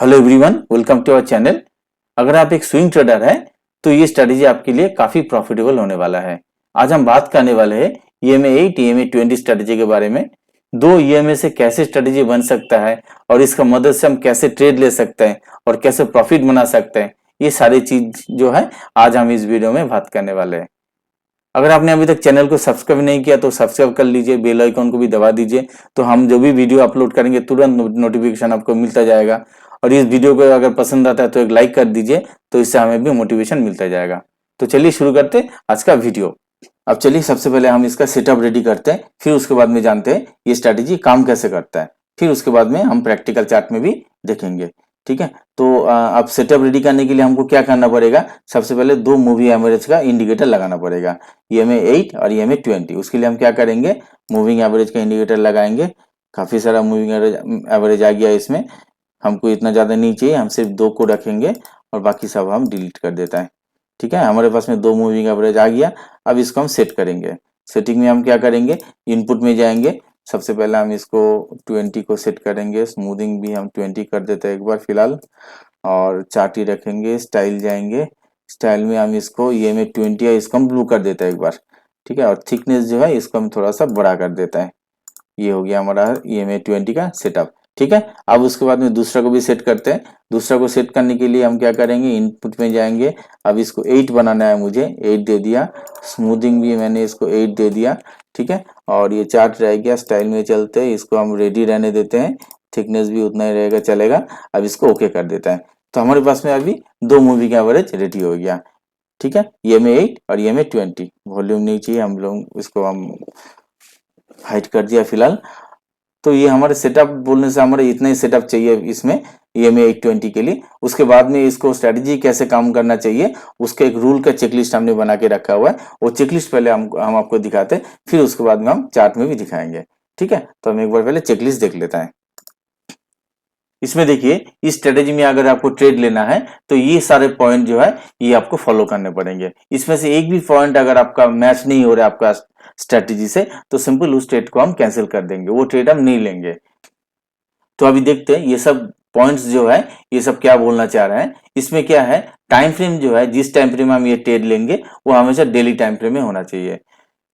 Hello everyone, welcome to our channel. अगर आप एक स्विंग ट्रेडर हैं तो ये स्ट्रेटेजी आपके लिए काफी प्रॉफिटेबल होने वाला है। आज हम बात करने वाले हैं EMA 8 EMA 20 स्ट्रेटेजी के बारे में। दो EMA से कैसे स्ट्रेटेजी बन सकता है और इसका मदद से हम कैसे ट्रेड ले सकते हैं और कैसे प्रॉफिट बना सकते हैं, ये सारी चीज जो है आज हम इस वीडियो में बात करने वाले हैं। अगर आपने अभी तक चैनल को सब्सक्राइब नहीं किया तो सब्सक्राइब कर लीजिए, बेल आइकन को भी दबा दीजिए, तो हम जो भी वीडियो अपलोड करेंगे तुरंत नोटिफिकेशन आपको मिलता जाएगा। और इस वीडियो को अगर पसंद आता है तो एक लाइक कर दीजिए, तो इससे हमें भी मोटिवेशन मिलता जाएगा। तो चलिए शुरू करते हैं आज का वीडियो। अब चलिए सबसे पहले हम इसका सेटअप रेडी करते हैं, फिर उसके बाद में जानते हैं ये स्ट्रैटेजी काम कैसे करता है। फिर उसके बाद में हम प्रैक्टिकल चार्ट में भी देखेंगे। ठीक है, तो अब सेटअप रेडी करने के लिए हमको क्या करना पड़ेगा। सबसे पहले दो मूवी एवरेज का इंडिकेटर लगाना पड़ेगा, EMA 8 और EMA 20। उसके लिए हम क्या करेंगे, मूविंग एवरेज का इंडिकेटर लगाएंगे। काफी सारा मूविंग एवरेज आ गया इसमें, हमको इतना ज्यादा नहीं चाहिए, हम सिर्फ दो को रखेंगे और बाकी सब हम डिलीट कर देता है। ठीक है, हमारे पास में दो मूविंग एवरेज आ गया। अब इसको हम सेट करेंगे। सेटिंग में हम क्या करेंगे, इनपुट में जाएंगे। सबसे पहले हम इसको 20 को सेट करेंगे, स्मूथिंग भी हम 20 कर देते हैं एक बार फिलहाल, और चार्ट ही रखेंगे। स्टाइल जाएंगे, स्टाइल में हम इसको EMA 20 है इसको हम ब्लू कर देते हैं एक बार। ठीक है, और थिकनेस जो है इसको हम थोड़ा सा बड़ा कर देता है। ये हो गया हमारा EMA 20 का सेटअप। ठीक है, अब उसके बाद में दूसरा को भी सेट करते हैं। दूसरा को सेट करने के लिए हम क्या करेंगे, इनपुट में जाएंगे। अब इसको 8 बनाना है, मुझे 8 दे दिया। स्मूथिंग भी मैंने इसको 8 दे दिया। ठीक है, और ये चार्ट रह गया। स्टाइल में चलते हैं, इसको हम रेडी रहने देते हैं। थिकनेस भी उतना ही रहेगा, चलेगा। अब इसको ओके कर देता है। तो हमारे पास में अभी दो मूवी का एवरेज रेडी हो गया। ठीक है, EMA 8 और EMA 20। वॉल्यूम नहीं चाहिए, हम लोग इसको हम हाइड कर दिया फिलहाल। तो ये हमारे सेटअप बोलने से हमारे इतना ही सेटअप चाहिए इसमें EMA 820 के लिए। उसके बाद में इसको स्ट्रेटजी कैसे काम करना चाहिए उसके एक रूल का चेकलिस्ट हमने बना के रखा हुआ है। वो चेकलिस्ट पहले हम आपको दिखाते हैं, फिर उसके बाद में हम चार्ट में भी दिखाएंगे। ठीक है, तो हम एक बार पहले चेकलिस्ट देख लेते हैं। इसमें देखिए, इस स्ट्रेटेजी में अगर आपको ट्रेड लेना है तो ये सारे पॉइंट जो है ये आपको फॉलो करने पड़ेंगे। इसमें से एक भी पॉइंट अगर आपका मैच नहीं हो रहा है आपका स्ट्रेटेजी से, तो सिंपल उस ट्रेड को हम कैंसिल कर देंगे, वो ट्रेड हम नहीं लेंगे। तो अभी देखते हैं ये सब पॉइंट्स जो है ये सब क्या बोलना चाह रहे हैं। इसमें क्या है, टाइम फ्रेम जो है, जिस टाइम फ्रेम में हम ये ट्रेड लेंगे वो हमेशा डेली टाइम फ्रेम में होना चाहिए।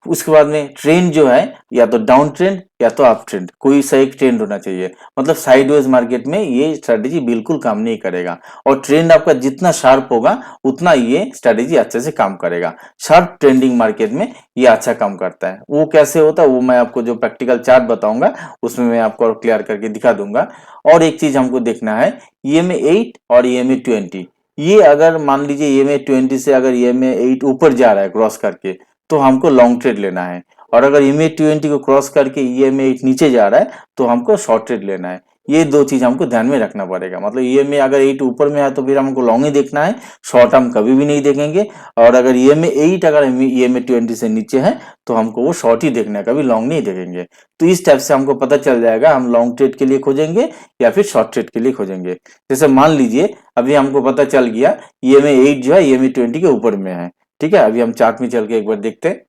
उसके बाद में ट्रेंड जो है या तो डाउन ट्रेंड या तो अप ट्रेंड, कोई सा एक ट्रेंड होना चाहिए। मतलब साइडवेज मार्केट में ये स्ट्रेटेजी बिल्कुल काम नहीं करेगा। और ट्रेंड आपका जितना शार्प होगा उतना ये स्ट्रेटेजी अच्छे से काम करेगा। शार्प ट्रेंडिंग मार्केट में ये अच्छा काम करता है। वो कैसे होता है वो मैं आपको जो प्रैक्टिकल चार्ट बताऊंगा उसमें मैं आपको क्लियर करके दिखा दूंगा। और एक चीज हमको देखना है, EMA 8 और EMA 20, ये अगर मान लीजिए EMA 20 से अगर EMA 8 ऊपर जा रहा है क्रॉस करके, तो हमको लॉन्ग ट्रेड लेना है। और अगर EMA 20 को क्रॉस करके EMA 8 नीचे जा रहा है तो हमको शॉर्ट ट्रेड लेना है। ये दो चीज हमको ध्यान में रखना पड़ेगा। मतलब EMA अगर 8 ऊपर में है तो फिर हमको लॉन्ग ही देखना है, शॉर्ट हम कभी भी नहीं देखेंगे। और अगर EMA 8 अगर EMA 20 से नीचे है तो हमको वो शॉर्ट ही देखना है, कभी लॉन्ग नहीं देखेंगे। तो इस टाइप से हमको पता चल जाएगा हम लॉन्ग ट्रेड के लिए खोजेंगे या फिर शॉर्ट ट्रेड के लिए खोजेंगे। जैसे मान लीजिए अभी हमको पता चल गया EMA 8 जो है EMA 20 के ऊपर में है। ठीक है, अभी हम चार्ट में चल के एक बार देखते हैं।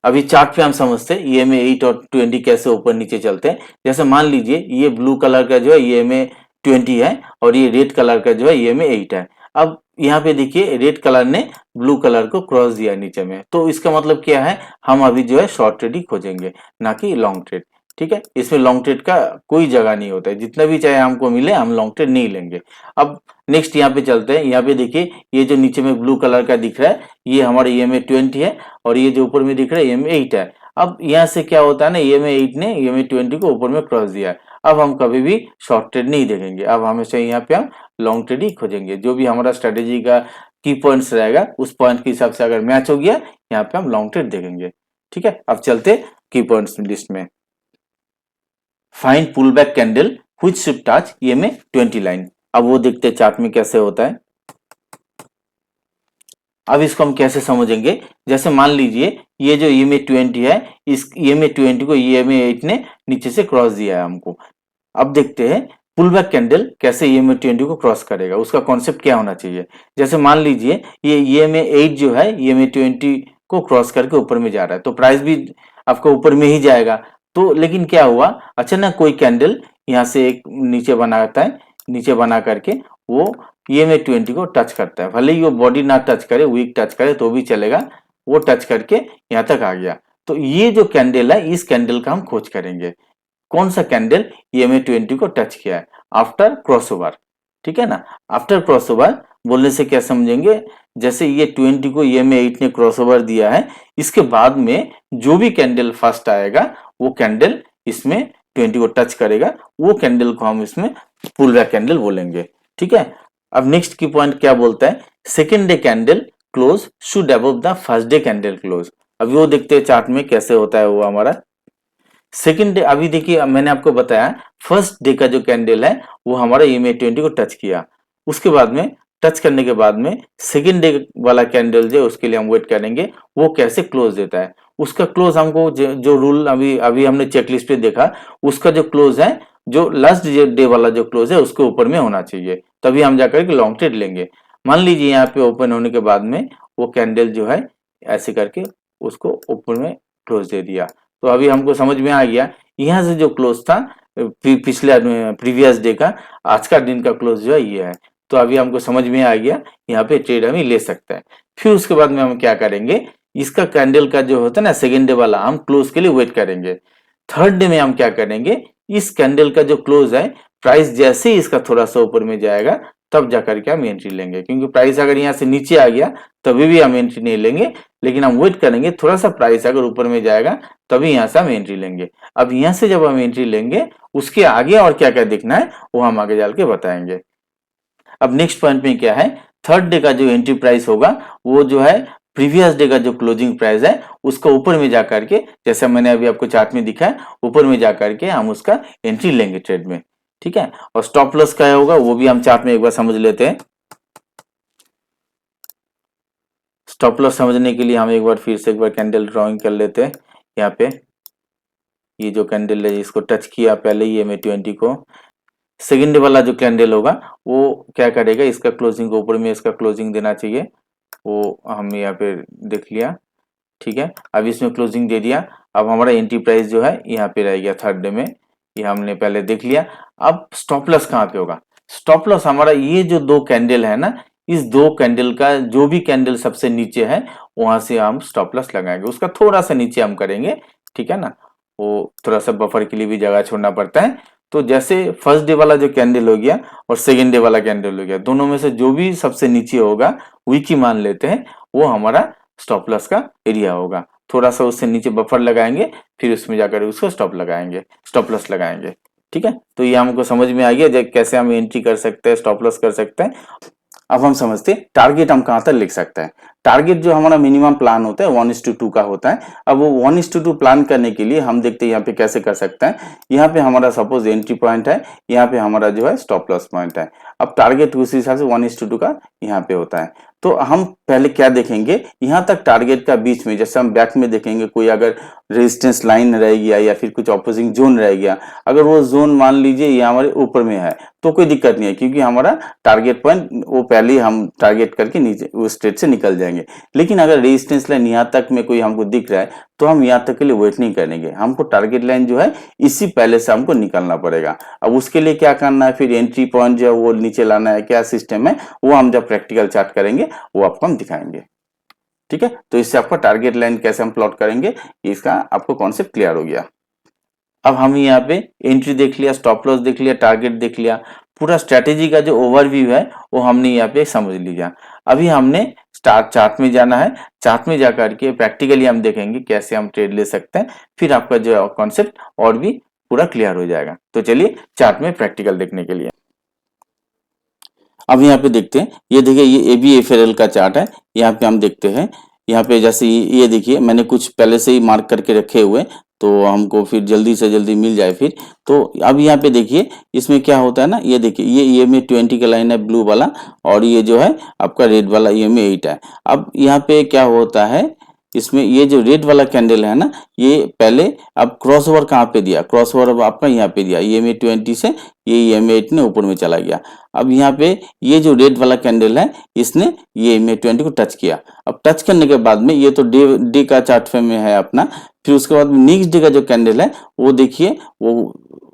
अभी चार्ट पे हम समझते हैं EMA 8 और 20 कैसे ऊपर नीचे चलते हैं। जैसे मान लीजिए ये ब्लू कलर का जो है EMA 20 है और ये रेड कलर का जो है EMA 8 है। अब यहाँ पे देखिए रेड कलर ने ब्लू कलर को क्रॉस दिया नीचे में, तो इसका मतलब क्या है, हम अभी जो है शॉर्ट ट्रेड ही खोजेंगे, ना कि लॉन्ग ट्रेड। ठीक है, इसमें लॉन्ग ट्रेड का कोई जगह नहीं होता है, जितना भी चाहे हमको मिले हम लॉन्ग ट्रेड नहीं लेंगे। अब नेक्स्ट यहाँ पे चलते हैं। यहाँ पे देखिए ये जो नीचे में ब्लू कलर का दिख रहा है ये हमारा EMA 20 है और ये जो ऊपर में दिख रहा है EMA 8 है। अब यहाँ से क्या होता है ना, EMA 8 ने EMA 20 को ऊपर में क्रॉस दिया है। अब हम कभी भी शॉर्ट ट्रेड नहीं देखेंगे, अब हमेशा यहाँ पे हम लॉन्ग ट्रेड ही खोजेंगे। जो भी हमारा स्ट्रेटेजी का की पॉइंट्स रहेगा उस पॉइंट के हिसाब से अगर मैच हो गया यहाँ पे हम लॉन्ग ट्रेड देखेंगे। ठीक है, अब चलते की पॉइंट्स लिस्ट में। Find pull back candle which should touch EMA 20 line. अब वो देखते हैं चार्ट में कैसे होता है। अब इसको हम कैसे समझेंगे, जैसे मान लीजिए ये जो EMA 20 है, इस EMA 20 को EMA 8 ने नीचे से क्रॉस दिया है हमको। अब देखते हैं पुल बैक कैंडल कैसे EMA 20 को क्रॉस करेगा, उसका कॉन्सेप्ट क्या होना चाहिए। जैसे मान लीजिए ये EMA 8 जो है EMA 20 को क्रॉस करके ऊपर में जा रहा है, तो प्राइस भी आपका ऊपर में ही जाएगा। तो लेकिन क्या हुआ, अचानक कोई कैंडल यहाँ से एक नीचे बनाता है, नीचे बना करके वो EMA 20 को टच करता है। भले ही वो बॉडी ना टच करे, वीक टच करे तो भी चलेगा, वो टच करके यहाँ तक आ गया। तो ये जो कैंडल है, इस कैंडल का हम खोज करेंगे। कौन सा कैंडल EMA 20 को टच किया है आफ्टर क्रॉसओवर, ठीक है ना। आफ्टर क्रॉसओवर बोलने से क्या समझेंगे, जैसे ये 20 को EMA 8 ने क्रॉसओवर दिया है, इसके बाद में जो भी कैंडल फर्स्ट आएगा वो कैंडल इसमें 20 को टच करेगा, वो कैंडल को हम इसमें पुल बैक कैंडल बोलेंगे, ठीक है। अब नेक्स्ट की पॉइंट क्या बोलता है, second day candle close should above the first day candle close. अभी वो देखते हैं चार्ट में कैसे होता है वो हमारा सेकेंड डे। अभी देखिए मैंने आपको बताया फर्स्ट डे का जो कैंडल है वो हमारा EMA 20 को टच किया, उसके बाद में टच करने के बाद में सेकेंड डे वाला कैंडल जो उसके लिए हम वेट करेंगे वो कैसे क्लोज देता है। उसका क्लोज हमको जो रूल अभी अभी हमने चेकलिस्ट पे देखा, उसका जो क्लोज है, जो लास्ट डे वाला जो क्लोज है उसके ऊपर में होना चाहिए, तभी हम जाकर के लॉन्ग ट्रेड लेंगे। मान लीजिए यहाँ पे ओपन होने के बाद में वो कैंडल जो है ऐसे करके उसको ऊपर में क्लोज दे दिया, तो अभी हमको समझ में आ गया यहाँ से जो क्लोज था पिछले प्रीवियस डे का, आज का दिन का क्लोज जो है ये है। तो अभी हमको समझ में आ गया यहाँ पे ट्रेड हमें ले सकता है। फिर उसके बाद में हम क्या करेंगे, इसका कैंडल का जो होता है ना सेकेंड डे वाला, हम क्लोज के लिए वेट करेंगे। थर्ड डे में हम क्या करेंगे, इस कैंडल का जो क्लोज है, प्राइस जैसे ही इसका थोड़ा सा ऊपर में जाएगा तब जाकर के हम एंट्री लेंगे, क्योंकि प्राइस अगर यहाँ से नीचे आ गया तभी भी हम एंट्री नहीं लेंगे, लेकिन हम वेट करेंगे थोड़ा सा प्राइस अगर ऊपर में जाएगा तभी यहाँ से हम एंट्री लेंगे। अब यहाँ से जब हम एंट्री लेंगे उसके आगे और क्या क्या देखना है वो हम आगे चल के बताएंगे। अब नेक्स्ट पॉइंट में क्या है, थर्ड डे का जो एंट्री प्राइस होगा वो जो है प्रीवियस डे का जो क्लोजिंग प्राइस है उसका ऊपर में जाकर के, जैसे मैंने अभी आपको चार्ट में दिखा है, ऊपर में जाकर के हम उसका एंट्री लेंगे ट्रेड में, ठीक है। और स्टॉप लॉस क्या होगा वो भी हम चार्ट में एक बार समझ लेते हैं। स्टॉप लॉस समझने के लिए हम एक बार फिर से एक बार कैंडल ड्राइंग कर लेते हैं। यहाँ पे ये जो कैंडल है इसको टच किया पहले ही EMA 20 को, सेकेंड वाला जो कैंडल होगा वो क्या करेगा, इसका क्लोजिंग को ऊपर में इसका क्लोजिंग देना चाहिए, वो हम यहाँ पे देख लिया, ठीक है। अब इसमें क्लोजिंग दे दिया, अब हमारा एंट्री प्राइस जो है यहाँ पे रह गया थर्ड डे में, ये हमने पहले देख लिया। अब स्टॉप लॉस कहाँ पे होगा, स्टॉप लॉस हमारा ये जो दो कैंडल है ना, इस दो कैंडल का जो भी कैंडल सबसे नीचे है वहां से हम स्टॉप लॉस लगाएंगे, उसका थोड़ा सा नीचे हम करेंगे, ठीक है ना, वो थोड़ा सा बफर के लिए भी जगह छोड़ना पड़ता है। तो जैसे फर्स्ट डे वाला जो कैंडल हो गया और सेकेंड डे वाला कैंडल हो गया, दोनों में से जो भी सबसे नीचे होगा वीक ही मान लेते हैं, वो हमारा स्टॉप लॉस का एरिया होगा। थोड़ा सा उससे नीचे बफर लगाएंगे, फिर उसमें जाकर उसको स्टॉप लगाएंगे, स्टॉप लॉस लगाएंगे, ठीक है। तो ये हमको समझ में आ गया कैसे हम एंट्री कर सकते हैं, स्टॉप लॉस कर सकते हैं। अब हम समझते हैं टारगेट हम कहां तक लिख सकते हैं। टारगेट जो हमारा मिनिमम प्लान होता है 1:2 का होता है। अब वो 1:2 प्लान करने के लिए हम देखते हैं यहाँ पे कैसे कर सकते हैं। यहाँ पे हमारा सपोज एंट्री पॉइंट है, यहाँ पे हमारा जो है स्टॉप लॉस पॉइंट है। अब टारगेट उस हिसाब से 1:2 का यहाँ पे होता है। तो हम पहले क्या देखेंगे, यहाँ तक टारगेट का बीच में, जैसे हम बैक में देखेंगे कोई अगर रेजिस्टेंस लाइन रह गया या फिर कुछ ऑपोजिंग जोन रह गया, अगर वो जोन मान लीजिए ये हमारे ऊपर में है तो कोई दिक्कत नहीं है, क्योंकि हमारा टारगेट पॉइंट वो पहले ही हम टारगेट करके नीचे उस स्ट्रेट से निकल जाएंगे। लेकिन अगर रेजिस्टेंस लाइन यहाँ तक में कोई हमको दिख रहा है तो हम यहाँ तक के लिए वेट नहीं करेंगे, हमको टारगेट लाइन जो है इसी पहले से हमको निकलना पड़ेगा। अब उसके लिए क्या करना है, फिर एंट्री पॉइंट जो है वो नीचे लाना है, क्या सिस्टम है वो हम जब प्रैक्टिकल चार्ट करेंगे वो आपको हम दिखाएंगे, ठीक है। तो इससे आपका टारगेट लाइन कैसे हम प्लॉट करेंगे इसका आपको कॉन्सेप्ट क्लियर हो गया। अब हम यहाँ पे एंट्री देख लिया, स्टॉप लॉस देख लिया, टारगेट देख लिया, पूरा स्ट्रेटेजी का जो ओवरव्यू है वो हमने यहाँ पे समझ लिया। अभी हमने चार्ट में जाना है, चार्ट में जाकर के प्रैक्टिकली हम देखेंगे कैसे हम ट्रेड ले सकते हैं, फिर आपका जो कॉन्सेप्ट और भी पूरा क्लियर हो जाएगा। तो चलिए चार्ट में प्रैक्टिकल देखने के लिए अब यहाँ पे देखते हैं। ये देखिए ये ABFRL का चार्ट है, यहाँ पे हम देखते हैं। यहाँ पे जैसे ये देखिए मैंने कुछ पहले से ही मार्क करके रखे हुए, तो हमको फिर जल्दी से जल्दी मिल जाए फिर। तो अब यहाँ पे देखिए इसमें क्या होता है ना, ये देखिए ये EMA 20 का लाइन है ब्लू वाला, और ये जो है आपका रेड वाला EMA 8 है। अब यहाँ पे क्या होता है, इसमें ये जो रेड वाला कैंडल है ना, ये पहले अब क्रॉस ओवर कहाँ पे दिया, क्रॉस ओवर अब आपका यहाँ पे दिया, EMA 20 से ये EMA 8 ने ऊपर में चला गया। अब यहाँ पे ये जो रेड वाला कैंडल है इसने ये EMA 20 को टच किया। अब टच करने के बाद में ये तो डे का चार्ट में है अपना, फिर उसके बाद नेक्स्ट डे का जो कैंडल है वो देखिए वो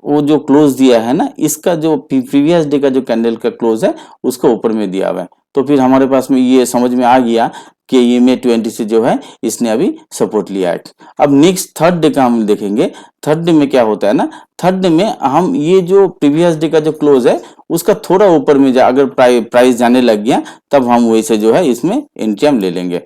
वो जो क्लोज दिया है ना, इसका जो प्रीवियस डे का जो कैंडल का क्लोज है उसको ऊपर में दिया हुआ है। तो फिर हमारे पास में ये समझ में आ गया कि ये मे 20 से जो है इसने अभी सपोर्ट लिया है। अब नेक्स्ट थर्ड डे का हम देखेंगे। थर्ड डे में क्या होता है ना, थर्ड डे में हम ये जो प्रीवियस डे का जो क्लोज है उसका थोड़ा ऊपर में जा अगर प्राइस जाने लग गया तब हम वैसे जो है इसमें एंट्री हम ले लेंगे।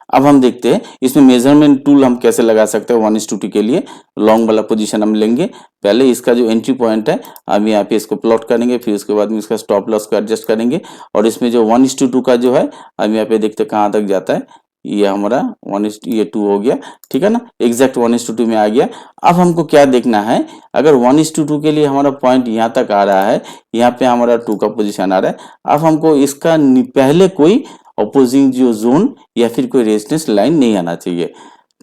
अब हम देखते हैं इसमें मेजरमेंट टूल हम कैसे लगा सकते हैं 1:2 के लिए। लॉन्ग वाला पोजीशन हम लेंगे। पहले इसका जो एंट्री पॉइंट है हम यहाँ पे इसको प्लॉट करेंगे, फिर उसके बाद में इसका स्टॉप लॉस को एडजस्ट करेंगे और इसमें जो 1:2 का जो है हम यहाँ पे देखते हैं कहाँ तक जाता है। ये हमारा ये 2 हो गया, ठीक है ना, एग्जैक्ट 1:2 में आ गया। अब हमको क्या देखना है, अगर 1:2 के लिए हमारा पॉइंट यहाँ तक आ रहा है, यहाँ पे हमारा 2 का पोजीशन आ रहा है, अब हमको इसका पहले कोई अपोजिंग जो जोन या फिर कोई रेजिस्टेंस लाइन नहीं आना चाहिए,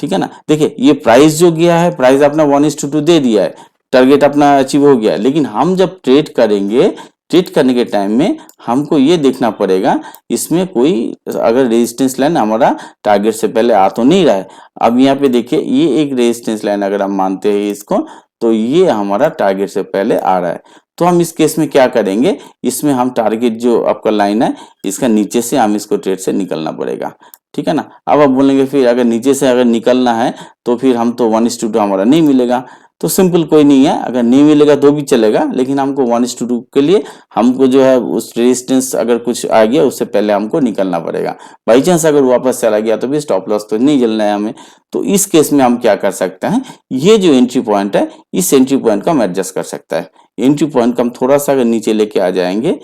ठीक है ना। देखिए ये प्राइस जो गया है, प्राइस अपना 1:2 दे दिया है, टारगेट अपना अचीव हो गया, लेकिन हम जब ट्रेड करेंगे, ट्रेड करने के टाइम में हमको ये देखना पड़ेगा इसमें कोई अगर रेजिस्टेंस लाइन हमारा टारगेट से पहले आ तो नहीं रहा है। अब यहाँ पे देखिए ये एक रेजिस्टेंस लाइन अगर हम मानते हैं इसको, तो ये हमारा टारगेट से पहले आ रहा है। तो हम इस केस में क्या करेंगे, इसमें हम टारगेट जो आपका लाइन है इसका नीचे से हम इसको ट्रेड से निकलना पड़ेगा, ठीक है ना। अब आप बोलेंगे फिर अगर नीचे से अगर निकलना है तो फिर हम तो 1:2 हमारा नहीं मिलेगा। तो सिंपल कोई नहीं है, अगर नहीं मिलेगा तो भी चलेगा, लेकिन हमको 1:2 के लिए हमको जो है उस रेजिस्टेंस अगर कुछ आ गया उससे पहले हमको निकलना पड़ेगा। बाई चांस अगर वापस चला गया तो भी स्टॉप लॉस तो नहीं झेलना है हमें। तो इस केस में हम क्या कर सकते हैं, ये जो एंट्री पॉइंट है इस एंट्री पॉइंट को हम एडजस्ट कर सकता है। एंट्री पॉइंट को हम थोड़ा सा अगर नीचे लेके आ जाएंगे,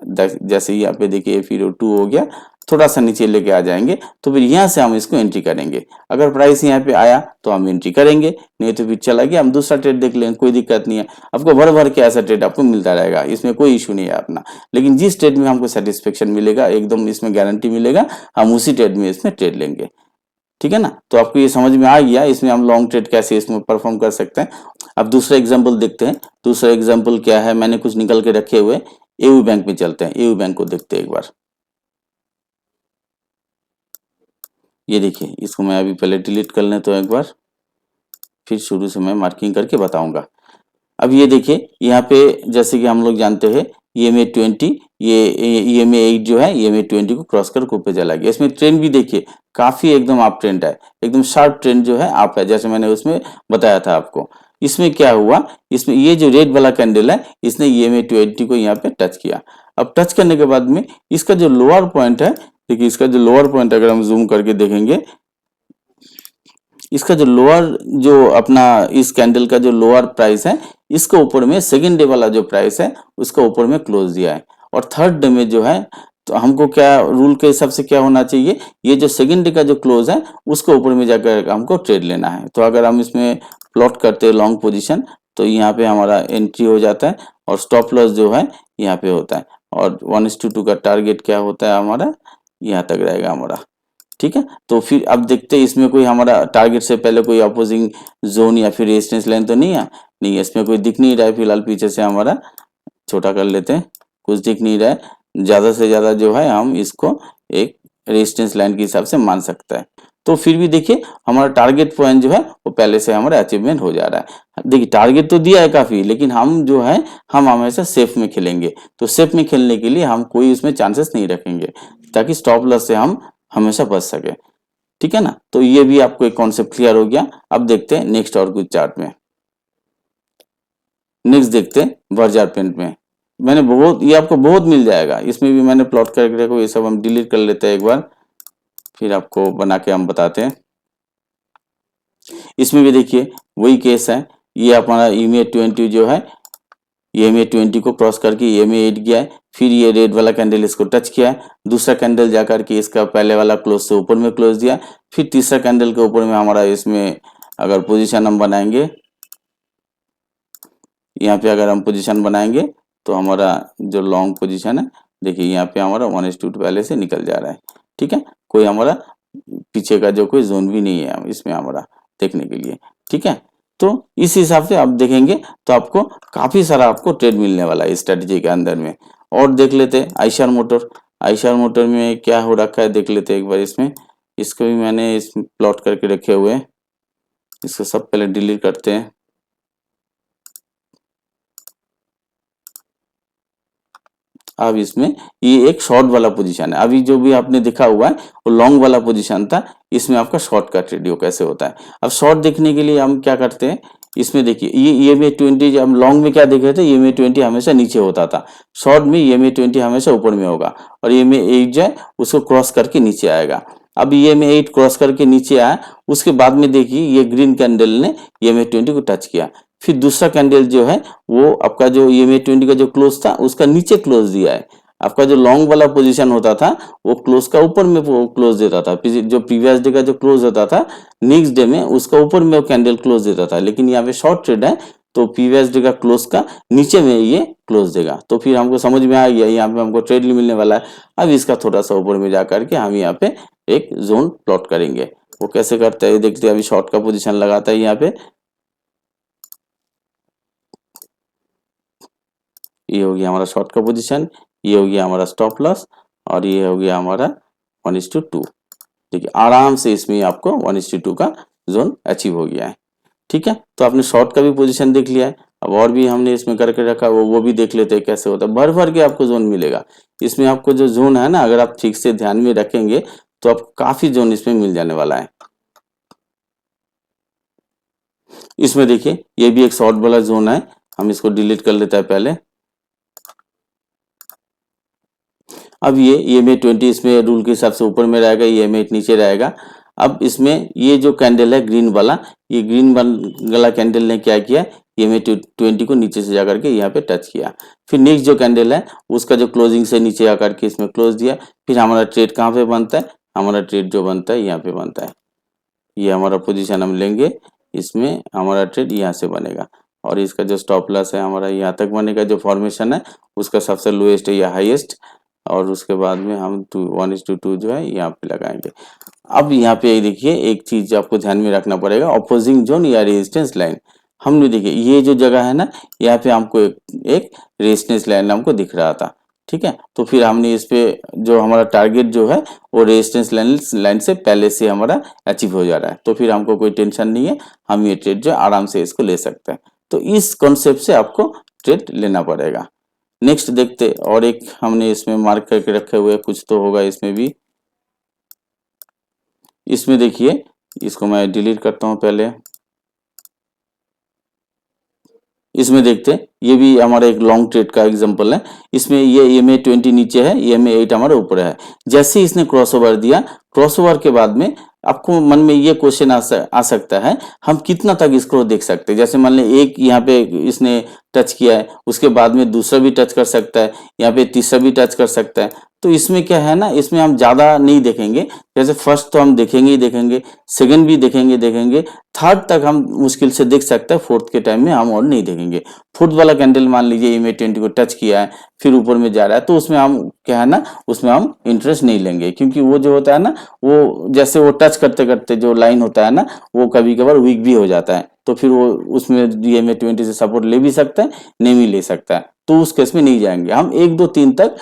जैसे यहाँ पे देखिए फिर 2 हो गया, थोड़ा सा नीचे लेके आ जाएंगे तो फिर यहाँ से हम इसको एंट्री करेंगे। अगर प्राइस यहाँ पे आया तो हम एंट्री करेंगे, नहीं तो फिर चला गया हम दूसरा ट्रेड देख लेंगे, कोई दिक्कत नहीं है। आपको भर भर के ऐसा ट्रेड आपको मिलता रहेगा, इसमें कोई इशू नहीं है अपना। लेकिन जिस ट्रेड में हमको सेटिस्फेक्शन मिलेगा, एकदम इसमें गारंटी मिलेगा, हम उसी ट्रेड में इसमें ट्रेड लेंगे, ठीक है ना। तो आपको ये समझ में आ गया इसमें हम लॉन्ग ट्रेड कैसे इसमें परफॉर्म कर सकते हैं। अब दूसरा एग्जांपल देखते हैं। दूसरा एग्जांपल क्या है, मैंने कुछ निकल के रखे हुए, एयू बैंक में चलते हैं। एयू बैंक को देखते हैं एक बार। ये देखिए इसको मैं अभी पहले डिलीट कर लें तो एक बार, फिर शुरू से मैं मार्किंग करके बताऊंगा। अब ये देखिए यहाँ पे जैसे कि हम लोग जानते हैं EMA 20, ये EMA 8 जो है EMA 20 को क्रॉस कर ऊपर चला गया। इसमें ट्रेंड भी देखिए काफी एकदम अप ट्रेंड है, एकदम शार्प ट्रेंड जो है अप है, जैसे मैंने उसमें बताया था आपको। इसमें क्या हुआ, इसमें ये जो रेड वाला कैंडल है इसने EMA 20 को यहाँ पे टच किया। अब टच करने के बाद में इसका जो लोअर पॉइंट है, देखिए इसका जो लोअर पॉइंट अगर हम जूम करके देखेंगे, इसका जो लोअर जो अपना इस कैंडल का जो लोअर प्राइस है इसके ऊपर में सेकेंड डे वाला जो प्राइस है उसका ऊपर में क्लोज दिया है। और थर्ड डे में जो है तो हमको क्या रूल के हिसाब से क्या होना चाहिए, ये जो सेकेंड डे का जो क्लोज है उसके ऊपर में जाकर हमको ट्रेड लेना है। तो अगर हम इसमें प्लॉट करते हैं लॉन्ग पोजिशन तो यहाँ पे हमारा एंट्री हो जाता है और स्टॉप लॉस जो है यहाँ पे होता है, और 1:2 का टारगेट क्या होता है हमारा, यहाँ तक रहेगा हमारा, ठीक है। तो फिर अब देखते हैं इसमें कोई हमारा टारगेट से पहले कोई अपोजिंग जोन या फिर रेजिस्टेंस लाइन तो नहीं है, नहीं है, इसमें कोई दिख नहीं रहा है फिलहाल। पीछे से हमारा छोटा कर लेते हैं, कुछ दिख नहीं रहा है। ज्यादा से ज्यादा जो है हम इसको एक रेजिस्टेंस लाइन के हिसाब से मान सकता है। तो फिर भी देखिए हमारा टारगेट पॉइंट जो है वो पहले से हमारा अचीवमेंट हो जा रहा है। देखिए टारगेट तो दिया है काफी, लेकिन हम जो है हम हमेशा सेफ में खेलेंगे। तो सेफ में खेलने के लिए हम कोई उसमें चांसेस नहीं रखेंगे ताकि स्टॉप लॉस से हम हमेशा बच सके, ठीक है ना। तो ये भी आपको एक कॉन्सेप्ट क्लियर हो गया। अब देखते हैं नेक्स्ट और कुछ चार्ट में। नेक्स्ट देखते हैं बर्जार पेंट में। मैंने बहुत, ये आपको बहुत मिल जाएगा, इसमें भी मैंने प्लॉट करके रखो। ये सब हम डिलीट कर लेते हैं एक बार, फिर आपको बना के हम बताते हैं। इसमें भी देखिए वही केस है, ये हमारा EMA 20 जो है EMA 20 को क्रॉस करके EMA 8 गया है, फिर ये रेड वाला कैंडल इसको टच किया है, दूसरा कैंडल जाकर के इसका पहले वाला क्लोज से ऊपर में क्लोज दिया, फिर तीसरा कैंडल के ऊपर में हमारा इसमें अगर पोजीशन हम बनाएंगे, यहाँ पे अगर हम पोजीशन बनाएंगे तो हमारा जो लॉन्ग पोजीशन है देखिए यहाँ पे हमारा 1:2 पहले से निकल जा रहा है, ठीक है। कोई हमारा पीछे का जो कोई जोन भी नहीं है इसमें हमारा देखने के लिए, ठीक है। तो इस हिसाब से आप देखेंगे तो आपको काफी सारा आपको ट्रेड मिलने वाला है स्ट्रेटजी के अंदर में। और देख लेते हैं आइशर मोटर। आइशर मोटर में क्या हो रखा है देख लेते हैं एक बार। इसमें इसको भी मैंने इसमें प्लॉट करके रखे हुए हैं, इसको सब पहले डिलीट करते हैं। अब इसमें ये एक शॉर्ट वाला पोजीशन है। अभी जो भी आपने देखा हुआ है वो लॉन्ग वाला पोजीशन था, इसमें आपका शॉर्ट का ट्रेड कैसे होता है। अब शॉर्ट देखने के लिए हम क्या करते हैं, इसमें देखिए ये EMA20, हम लॉन्ग में क्या देख रहे थे, EMA20 हमेशा नीचे होता था, शॉर्ट में EMA20 हमेशा ऊपर में होगा और EMA8 जो है उसको क्रॉस करके नीचे आएगा। अब EMA8 क्रॉस करके नीचे आया, उसके बाद में देखिए ये ग्रीन कैंडल ने EMA20 को टच किया, फिर दूसरा कैंडल जो है वो आपका जो EMA20 का जो क्लोज था उसका नीचे क्लोज दिया है। आपका जो लॉन्ग वाला पोजीशन होता था वो क्लोज का ऊपर में क्लोज देता था, जो प्रीवियस डे का जो क्लोज होता था नेक्स्ट डे में उसका ऊपर में कैंडल क्लोज देता था, लेकिन यहाँ पे शॉर्ट ट्रेड है तो प्रीवियस डे का क्लोज का नीचे में ये क्लोज देगा। तो फिर हमको समझ में आ गया यहाँ पे हमको ट्रेड मिलने वाला है। अब इसका थोड़ा सा ऊपर में जा करके हम यहाँ पे एक जोन प्लॉट करेंगे, वो कैसे करते हैं देखते हैं। अभी शॉर्ट का पोजीशन लगाता है यहाँ पे, ये हो गया हमारा शॉर्ट का पोजीशन, ये हो गया हमारा स्टॉप लॉस और ये हो गया हमारा 1:2। देखिए आराम से इसमें आपको 1:2 का जोन अचीव हो गया है। ठीक है, तो आपने शॉर्ट का भी पोजीशन देख लिया है, अब और भी हमने इसमें करके रखा वो भी देख लेते हैं कैसे होता है। भर भर के आपको जोन मिलेगा इसमें। आपको जो जोन है ना, अगर आप ठीक से ध्यान में रखेंगे तो आपको काफी जोन इसमें मिल जाने वाला है। इसमें देखिए ये भी एक शॉर्ट वाला जोन है, हम इसको डिलीट कर लेते हैं पहले। अब ये EMA20 इसमें रूल के हिसाब से ऊपर में रहेगा, EMA8 नीचे रहेगा। अब इसमें ये जो कैंडल है ग्रीन वाला, ये ग्रीन वाला कैंडल ने क्या किया, EMA20 को नीचे से जाकर के यहाँ पे टच किया। फिर नेक्स्ट जो कैंडल है उसका जो क्लोजिंग से नीचे आकर के इसमें क्लोज दिया। फिर हमारा ट्रेड कहाँ पे बनता है, हमारा ट्रेड जो बनता है यहाँ पे बनता है। ये हमारा पोजीशन हम लेंगे, इसमें हमारा ट्रेड यहाँ से बनेगा और इसका जो स्टॉप लॉस है हमारा यहाँ तक बनेगा। जो फॉर्मेशन है उसका सबसे लोएस्ट है या हाईएस्ट, और उसके बाद में हम 1:2 जो है यहाँ पे लगाएंगे। अब यहाँ पे देखिए एक चीज आपको ध्यान में रखना पड़ेगा, अपोजिंग जोन या रेजिस्टेंस लाइन। हमने देखिए ये जो जगह है ना, यहाँ पे हमको एक रेजिस्टेंस लाइन हमको दिख रहा था। ठीक है, तो फिर हमने इस पे जो हमारा टारगेट जो है वो रेजिस्टेंस लाइन से पहले से हमारा अचीव हो जा रहा है, तो फिर हमको कोई टेंशन नहीं है, हम ये ट्रेड जो आराम से इसको ले सकते हैं। तो इस कॉन्सेप्ट से आपको ट्रेड लेना पड़ेगा। नेक्स्ट देखते, और एक हमने इसमें मार्क करके रखे हुए कुछ तो होगा इसमें भी। इसमें देखिए इसको मैं डिलीट करता हूं पहले। इसमें देखते हैं, ये भी हमारा एक लॉन्ग ट्रेड का एग्जांपल है। इसमें ये EMA20 नीचे है, EMA8 हमारे ऊपर है। जैसे इसने क्रॉसओवर दिया, क्रॉसओवर के बाद में आपको मन में ये क्वेश्चन आ सकता है, हम कितना तक इसको देख सकते हैं। जैसे मान लें एक यहाँ पे इसने टच किया है, उसके बाद में दूसरा भी टच कर सकता है, यहाँ पे तीसरा भी टच कर सकता है। तो इसमें क्या है ना, इसमें हम ज्यादा नहीं देखेंगे। जैसे फर्स्ट तो हम देखेंगे ही देखेंगे, सेकंड भी देखेंगे, थर्ड तक हम मुश्किल से देख सकते हैं, फोर्थ के टाइम में हम और नहीं देखेंगे। फोर्थ वाला कैंडल मान लीजिए EMA20 को टच किया है, फिर ऊपर में जा रहा है, तो उसमें हम क्या है ना, उसमें हम इंटरेस्ट नहीं लेंगे, क्योंकि वो जो होता है ना, वो जैसे वो टच करते करते जो लाइन होता है ना, वो कभी कभार वीक भी हो जाता है। तो फिर वो उसमें EMA20 से सपोर्ट ले भी सकता है, नहीं भी ले सकता है। तो उस केस में नहीं जाएंगे हम। 1 2 3 तक,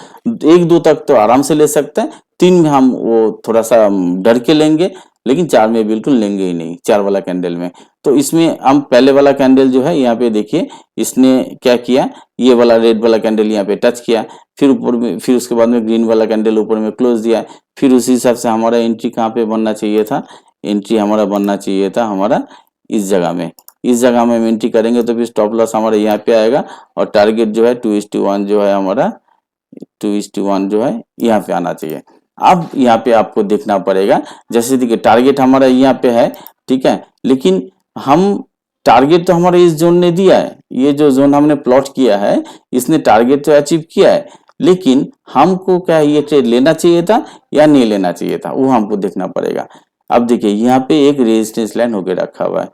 1 2 तक तो आराम से ले सकते हैं, 3 में हम वो थोड़ा सा डर के लेंगे, लेकिन 4 में बिल्कुल लेंगे ही नहीं, 4 वाला कैंडल में। तो इसमें हम पहले वाला कैंडल जो है यहाँ पे देखिए इसने क्या किया, ये वाला रेड वाला कैंडल यहाँ पे टच किया, फिर ऊपर में, फिर उसके बाद में ग्रीन वाला कैंडल ऊपर में क्लोज दिया। फिर उसी हिसाब से हमारा एंट्री कहाँ पे बनना चाहिए था, एंट्री हमारा बनना चाहिए था हमारा इस जगह में। इस जगह में हम एंट्री करेंगे तो फिर स्टॉप लॉस हमारा यहाँ पे आएगा और टारगेट जो है 2:1 जो है हमारा 2:1 जो है यहाँ पे आना चाहिए। अब यहाँ पे आपको देखना पड़ेगा, जैसे देखिए टारगेट हमारा यहाँ पे है, ठीक है, लेकिन हम टारगेट तो हमारा इस जोन ने दिया है, ये जो जोन हमने प्लॉट किया है इसने टारगेट तो अचीव किया है, लेकिन हमको क्या ये ट्रेड लेना चाहिए था या नहीं लेना चाहिए था, वो हमको देखना पड़ेगा। अब देखिए यहाँ पे एक रेजिस्टेंस लाइन होके रखा हुआ है,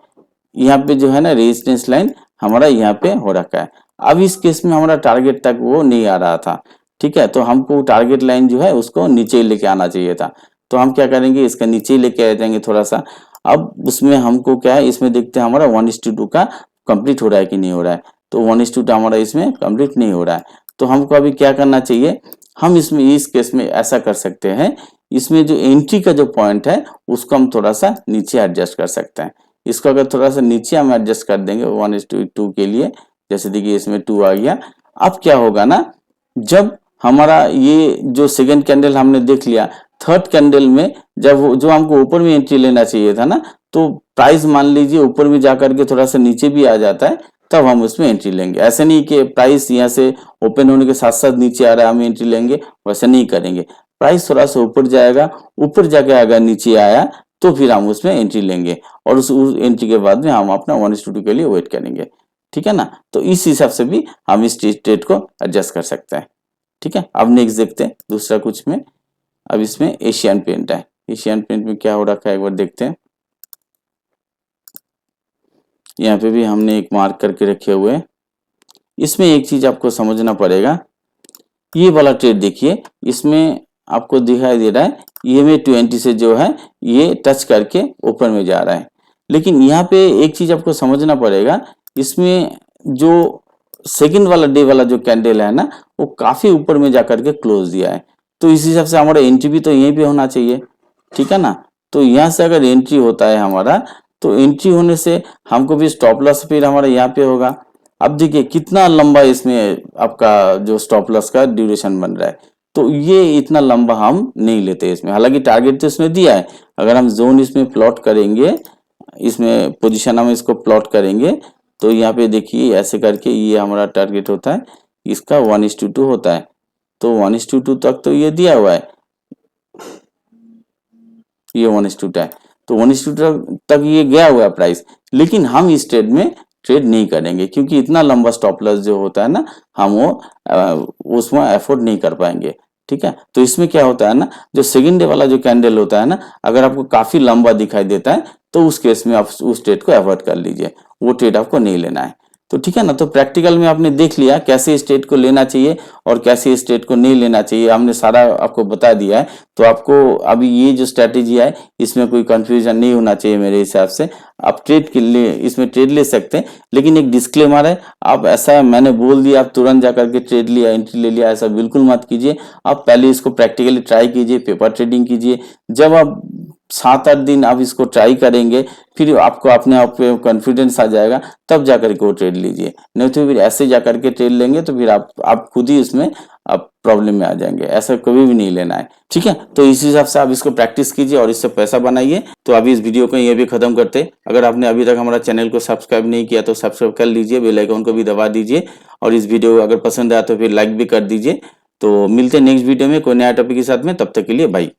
यहाँ पे जो है ना रेजिस्टेंस लाइन हमारा यहाँ पे हो रखा है। अब इस केस में हमारा टारगेट तक वो नहीं आ रहा था, ठीक है, तो हमको टारगेट लाइन जो है उसको नीचे ही लेके आना चाहिए था। तो हम क्या करेंगे, इसका नीचे ही लेके आ जाएंगे थोड़ा सा। अब उसमें हमको क्या है, इसमें देखते हैं हमारा 1:2 का कंप्लीट हो रहा है कि नहीं हो रहा है। तो 1:2 हमारा इसमें कंप्लीट नहीं हो रहा है, तो हमको अभी क्या करना चाहिए, हम इसमें इस केस में ऐसा कर सकते हैं, इसमें जो एंट्री का जो पॉइंट है उसको हम थोड़ा सा नीचे एडजस्ट कर सकते हैं। इसको अगर थोड़ा सा नीचे हम एडजस्ट कर देंगे 1:2 के लिए, जैसे देखिए इसमें 2 आ गया। अब क्या होगा ना, जब हमारा ये जो सेकंड कैंडल हमने देख लिया, थर्ड कैंडल में जब जो हमको ऊपर में एंट्री लेना चाहिए था ना, तो प्राइस मान लीजिए ऊपर में जाकर के थोड़ा सा नीचे भी आ जाता है, तब हम उसमें एंट्री लेंगे। ऐसे नहीं कि प्राइस यहाँ से ओपन होने के साथ साथ नीचे आ रहा है हम एंट्री लेंगे, वैसे नहीं करेंगे। प्राइस थोड़ा सा ऊपर जाएगा, ऊपर जाके अगर नीचे आया तो फिर हम उसमें एंट्री लेंगे, और उस एंट्री के बाद में हम अपना 1:2 के लिए वेट करेंगे। ठीक है ना, तो इस हिसाब से भी हम इस ट्रेड को एडजस्ट कर सकते हैं। ठीक है, अब नेक्स्ट देखते हैं दूसरा कुछ में। अब इसमें एशियन पेंट है, एशियन पेंट में क्या हो रखा है एक बार देखते हैं। यहाँ पे भी हमने एक मार्क करके रखे हुए हैं। इसमें एक चीज आपको समझना पड़ेगा, ये वाला ट्रेड देखिए, इसमें आपको दिखाई दे रहा है EMA 20 से जो है ये टच करके ऊपर में जा रहा है, लेकिन यहाँ पे एक चीज आपको समझना पड़ेगा, इसमें जो सेकंड वाला डे वाला जो कैंडल है ना, वो काफी ऊपर में जाकर के क्लोज दिया है, तो इस हिसाब से हमारा एंट्री भी तो यहीं पे होना चाहिए। ठीक है ना, तो यहाँ से अगर एंट्री होता है हमारा, तो एंट्री होने से हमको भी स्टॉप लॉस फिर हमारा यहाँ पे होगा। अब देखिए कितना लंबा इसमें आपका जो स्टॉप लॉस का ड्यूरेशन बन रहा है, तो ये इतना लंबा हम नहीं लेते इसमें, हालांकि टारगेट तो इसमें दिया है। अगर हम जोन इसमें प्लॉट करेंगे, इसमें पोजीशन हम इसको प्लॉट करेंगे, तो यहाँ पे देखिए ऐसे करके ये हमारा टारगेट होता है, इसका 1:2 होता है, तो 1:2 तक तो ये दिया हुआ है, ये 1:2 है, तो 1:2 तक ये गया हुआ है प्राइस, लेकिन हम इस ट्रेड में ट्रेड नहीं करेंगे, क्योंकि इतना लंबा स्टॉप लॉस जो होता है ना, हम वो उसमें एफोर्ड नहीं कर पाएंगे। ठीक है, तो इसमें क्या होता है ना, जो सेकंड डे वाला जो कैंडल होता है ना, अगर आपको काफी लंबा दिखाई देता है, तो उस केस में आप उस ट्रेड को अवॉइड कर लीजिए, वो ट्रेड आपको नहीं लेना है। तो ठीक है ना, तो प्रैक्टिकल में आपने देख लिया कैसे इस ट्रेड को लेना चाहिए और कैसे इस ट्रेड को नहीं लेना चाहिए, हमने सारा आपको बता दिया है। तो आपको अभी ये जो स्ट्रेटेजी है, इसमें कोई कंफ्यूजन नहीं होना चाहिए मेरे हिसाब से। आप ट्रेड के लिए इसमें ट्रेड ले सकते हैं, लेकिन एक डिस्क्लेमर है, आप ऐसा मैंने बोल दिया आप तुरंत जाकर के ट्रेड लिया, एंट्री ले लिया, ऐसा बिल्कुल मत कीजिए। आप पहले इसको प्रैक्टिकली ट्राई कीजिए, पेपर ट्रेडिंग कीजिए। जब आप 7-8 दिन आप इसको ट्राई करेंगे, फिर आपको अपने आप पे कॉन्फिडेंस आ जाएगा, तब जाकर के वो ट्रेड लीजिए। नहीं तो फिर ऐसे जाकर के ट्रेड लेंगे तो फिर आप खुद ही इसमें आप प्रॉब्लम में आ जाएंगे, ऐसा कभी भी नहीं लेना है। ठीक है, तो इस हिसाब से आप इसको प्रैक्टिस कीजिए और इससे पैसा बनाइए। तो अभी इस वीडियो को ये भी खत्म करते। अगर आपने अभी तक हमारा चैनल को सब्सक्राइब नहीं किया तो सब्सक्राइब कर लीजिए, बेल आइकन को भी दबा दीजिए, और इस वीडियो को अगर पसंद आया तो फिर लाइक भी कर दीजिए। तो मिलते हैं नेक्स्ट वीडियो में कोई नया टॉपिक के साथ में, तब तक के लिए बाय।